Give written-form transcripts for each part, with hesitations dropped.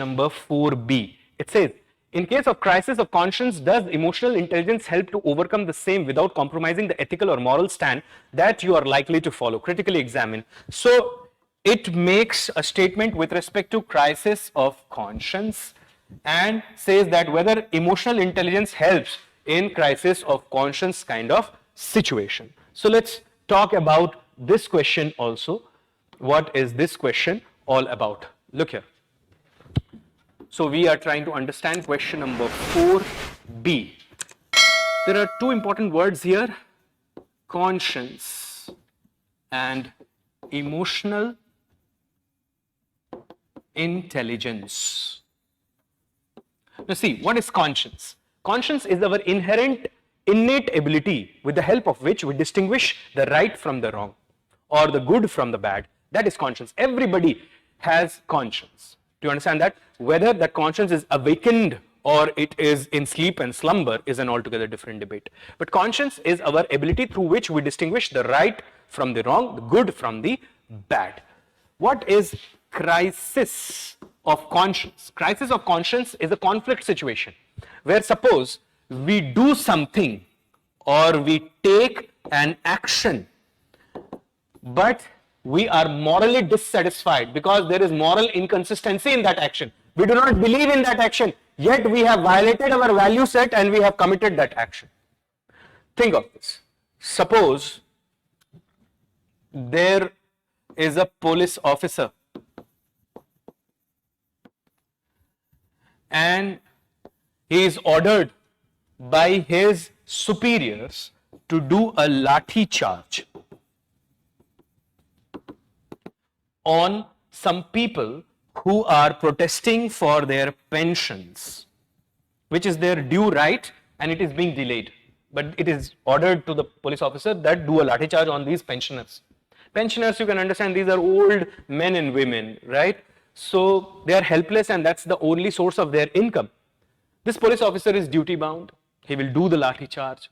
number 4b. It says, in case of crisis of conscience, does emotional intelligence help to overcome the same without compromising the ethical or moral stand that you are likely to follow? Critically examine. So it makes a statement with respect to crisis of conscience and says that whether emotional intelligence helps in crisis of conscience kind of situation. So let's talk about this question also. What is this question all about? Look here. So we are trying to understand question number 4b. There are two important words here, conscience and emotional intelligence. Now see, what is conscience? Conscience is our inherent, innate ability with the help of which we distinguish the right from the wrong or the good from the bad. That is conscience. Everybody has conscience. Do you understand that? Whether that conscience is awakened or it is in sleep and slumber is an altogether different debate. But conscience is our ability through which we distinguish the right from the wrong, the good from the bad. What is crisis of conscience? Crisis of conscience is a conflict situation where suppose we do something or we take an action, but we are morally dissatisfied because there is moral inconsistency in that action. We do not believe in that action, yet we have violated our value set and we have committed that action. Think of this. Suppose there is a police officer and he is ordered by his superiors to do a lathi charge on some people who are protesting for their pensions, which is their due right and it is being delayed. But it is ordered to the police officer that do a lathi charge on these pensioners. Pensioners, you can understand, these are old men and women, right? So they are helpless and that's the only source of their income. This police officer is duty bound. He will do the lathi charge.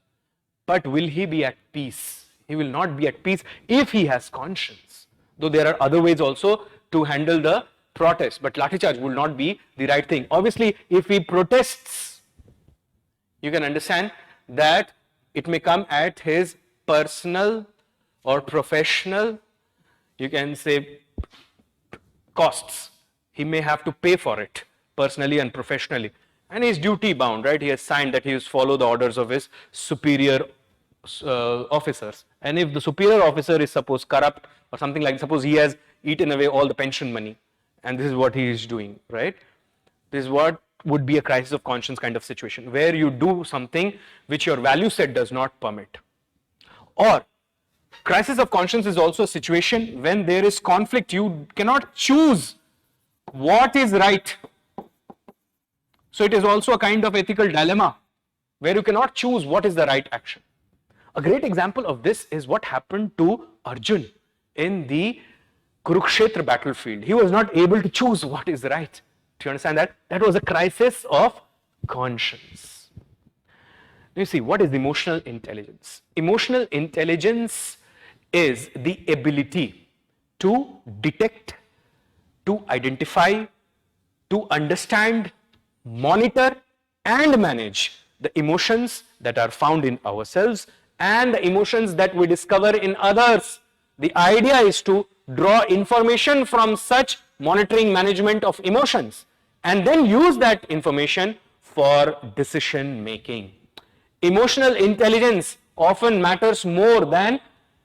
But will he be at peace? He will not be at peace if he has conscience. Though there are other ways also to handle the protest, but lathi charge will not be the right thing. Obviously, if he protests, you can understand that it may come at his personal or professional, you can say, costs. He may have to pay for it personally and professionally. And he is duty bound, right? He has signed that he will follow the orders of his superior officers. And if the superior officer is suppose corrupt or something like, suppose he has eaten away all the pension money and this is what he is doing, right? This is what would be a crisis of conscience kind of situation where you do something which your value set does not permit. Or crisis of conscience is also a situation when there is conflict. You cannot choose what is right. So it is also a kind of ethical dilemma where you cannot choose what is the right action. A great example of this is what happened to Arjun in the Kurukshetra battlefield. He was not able to choose what is right. Do you understand that? That was a crisis of conscience. You see, what is emotional intelligence? Emotional intelligence is the ability to detect, to identify, to understand, monitor and manage the emotions that are found in ourselves and the emotions that we discover in others. The idea is to draw information from such monitoring management of emotions and then use that information for decision making. Emotional intelligence often matters more than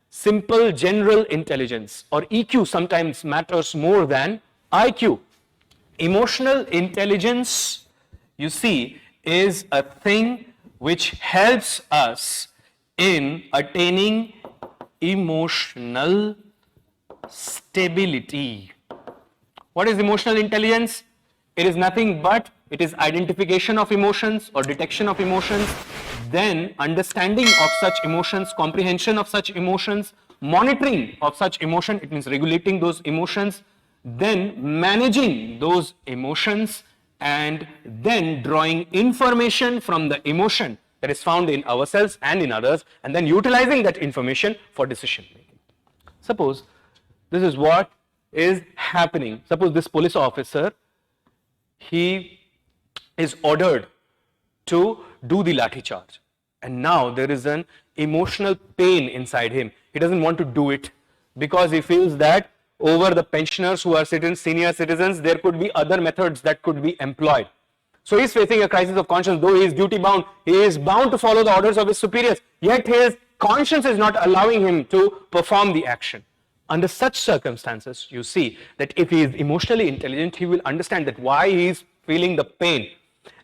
simple general intelligence, or EQ sometimes matters more than IQ. Emotional intelligence, you see, is a thing which helps us in attaining emotional stability. What is emotional intelligence? It is nothing but it is identification of emotions or detection of emotions, then understanding of such emotions, comprehension of such emotions, monitoring of such emotion, it means regulating those emotions, then managing those emotions, and then drawing information from the emotion that is found in ourselves and in others, and then utilizing that information for decision making. Suppose this is what is happening. Suppose this police officer, he is ordered to do the lathi charge. And now there is an emotional pain inside him. He doesn't want to do it because he feels that over the pensioners who are senior citizens, there could be other methods that could be employed. So he is facing a crisis of conscience. Though he is duty bound, he is bound to follow the orders of his superiors, yet his conscience is not allowing him to perform the action. Under such circumstances, you see that if he is emotionally intelligent, he will understand that why he is feeling the pain,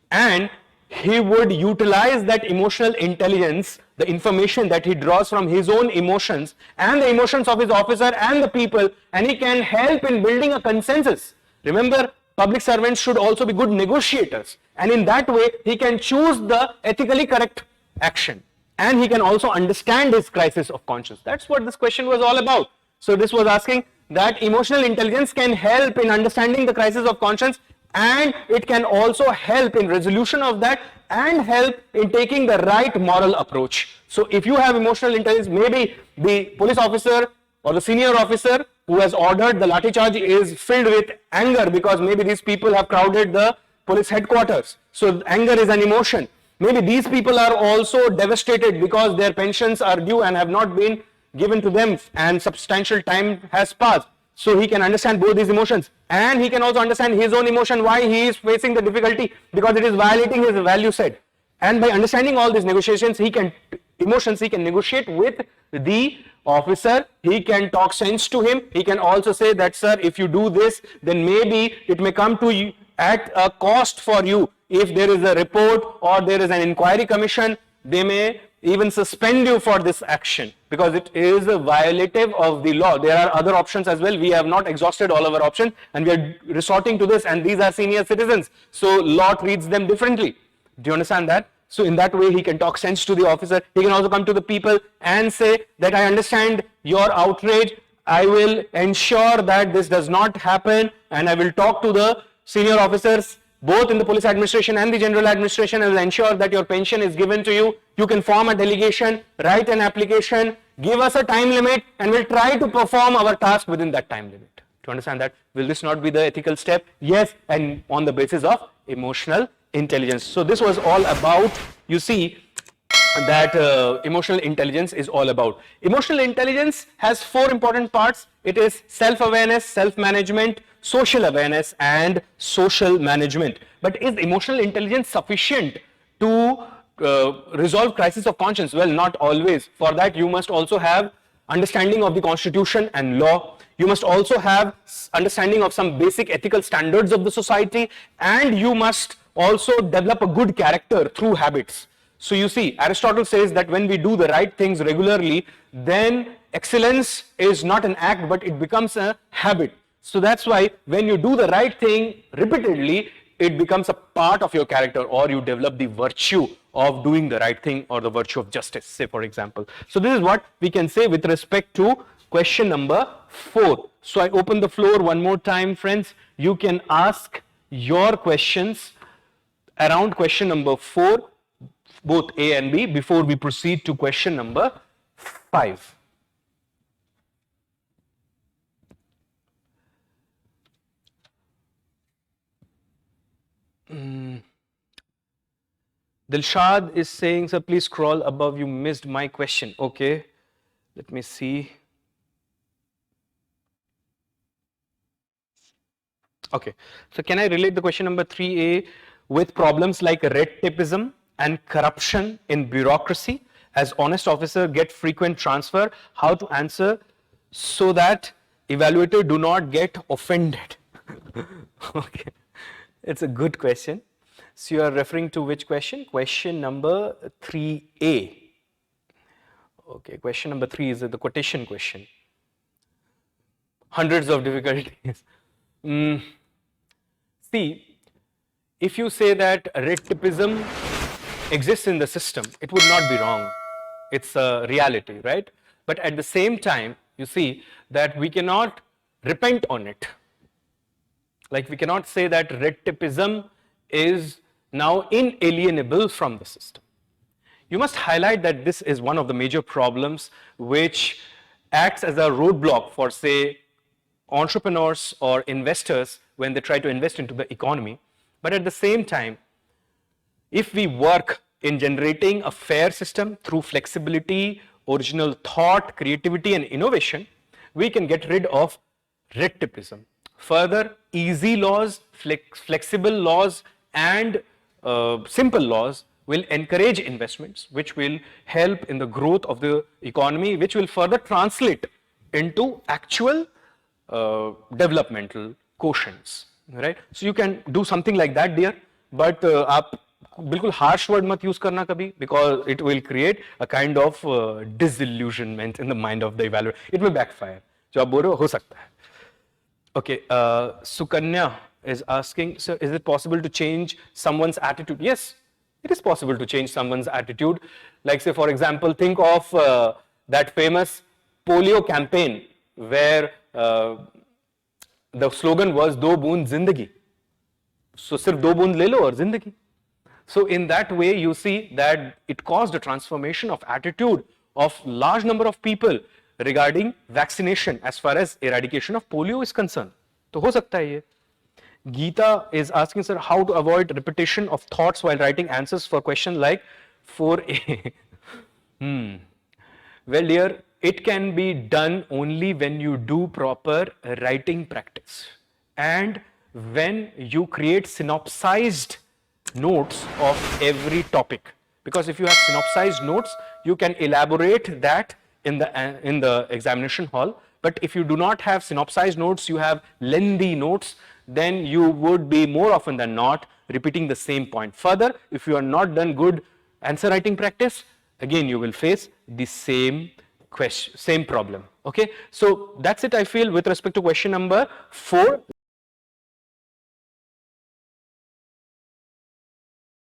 and he would utilize that emotional intelligence, the information that he draws from his own emotions and the emotions of his officer and the people, and he can help in building a consensus. Remember, public servants should also be good negotiators, and in that way he can choose the ethically correct action, and he can also understand his crisis of conscience. That's what this question was all about. So this was asking that emotional intelligence can help in understanding the crisis of conscience, and it can also help in resolution of that and help in taking the right moral approach. So if you have emotional intelligence, maybe the police officer or the senior officer who has ordered the lathi charge is filled with anger because maybe these people have crowded the police headquarters. So anger is an emotion. Maybe these people are also devastated because their pensions are due and have not been given to them and substantial time has passed. So he can understand both these emotions, and he can also understand his own emotion, why he is facing the difficulty, because it is violating his value set. And by understanding all these negotiations, he can negotiate with the officer, he can talk sense to him, he can also say that, sir, if you do this, then maybe it may come to you at a cost for you. If there is a report or there is an inquiry commission, they may even suspend you for this action because it is a violative of the law. There are other options as well. We have not exhausted all of our options and we are resorting to this, and these are senior citizens, so law treats them differently. Do you understand that? So in that way he can talk sense to the officer. He can also come to the people and say that I understand your outrage, I will ensure that this does not happen, and I will talk to the senior officers both in the police administration and the general administration, and will ensure that your pension is given to you. You can form a delegation, write an application, give us a time limit, and we'll try to perform our task within that time limit. Do you understand that? Will this not be the ethical step? Yes, and on the basis of emotional intelligence. So this was all about, you see, that emotional intelligence is all about. Emotional intelligence has four important parts. It is self-awareness, self-management, social awareness, and social management. But is emotional intelligence sufficient to resolve crisis of conscience? Well, not always. For that you must also have understanding of the constitution and law. You must also have understanding of some basic ethical standards of the society, and you must also develop a good character through habits. So you see, Aristotle says that when we do the right things regularly, then excellence is not an act, but it becomes a habit. So that's why when you do the right thing repeatedly, it becomes a part of your character, or you develop the virtue of doing the right thing, or the virtue of justice, say for example. So this is what we can say with respect to question number 4. So I open the floor one more time, friends. You can ask your questions around question number 4, both A and B, before we proceed to question number 5. Dilshad is saying, sir, please scroll above, you missed my question. Okay, let me see. Okay, so can I relate the question number 3A with problems like red tapeism and corruption in bureaucracy, as honest officer get frequent transfer? How to answer so that evaluator do not get offended? Okay, it's a good question. So you are referring to which question? Question number 3A. Okay, question number 3 is the quotation question. Hundreds of difficulties. See, if you say that red tapeism exists in the system, it would not be wrong. It's a reality, right? But at the same time, you see that we cannot repent on it. Like we cannot say that red tapeism is now inalienable from the system. You must highlight that this is one of the major problems which acts as a roadblock for, say, entrepreneurs or investors when they try to invest into the economy. But at the same time, if we work in generating a fair system through flexibility, original thought, creativity, and innovation, we can get rid of red tapeism. Further, easy laws, flexible laws, and simple laws will encourage investments, which will help in the growth of the economy, which will further translate into actual developmental quotients, right? So you can do something like that, dear, but आप बिल्कुल harsh word मत use करना कभी, because it will create a kind of disillusionment in the mind of the evaluator. It may backfire. जो आप बोल रहे हो सकता है. Okay, Sukanya is asking, sir, is it possible to change someone's attitude? Yes, it is possible to change someone's attitude. Like, say, for example, think of that famous polio campaign where the slogan was "Do boond zindagi." So, sirf do boond le lo aur zindagi. So, in that way, you see that it caused a transformation of attitude of large number of people regarding vaccination as far as eradication of polio is concerned. तो हो सकता है ये. Geeta is asking, sir, how to avoid repetition of thoughts while writing answers for question like 4A. Well, dear, it can be done only when you do proper writing practice and when you create synopsized notes of every topic. Because if you have synopsized notes, you can elaborate that in the examination hall. But if you do not have synopsized notes, you have lengthy notes, then you would be more often than not repeating the same point. Further, if you are not done good answer writing practice, again you will face the same question, same problem. Okay, so that's it, I feel, with respect to question number 4.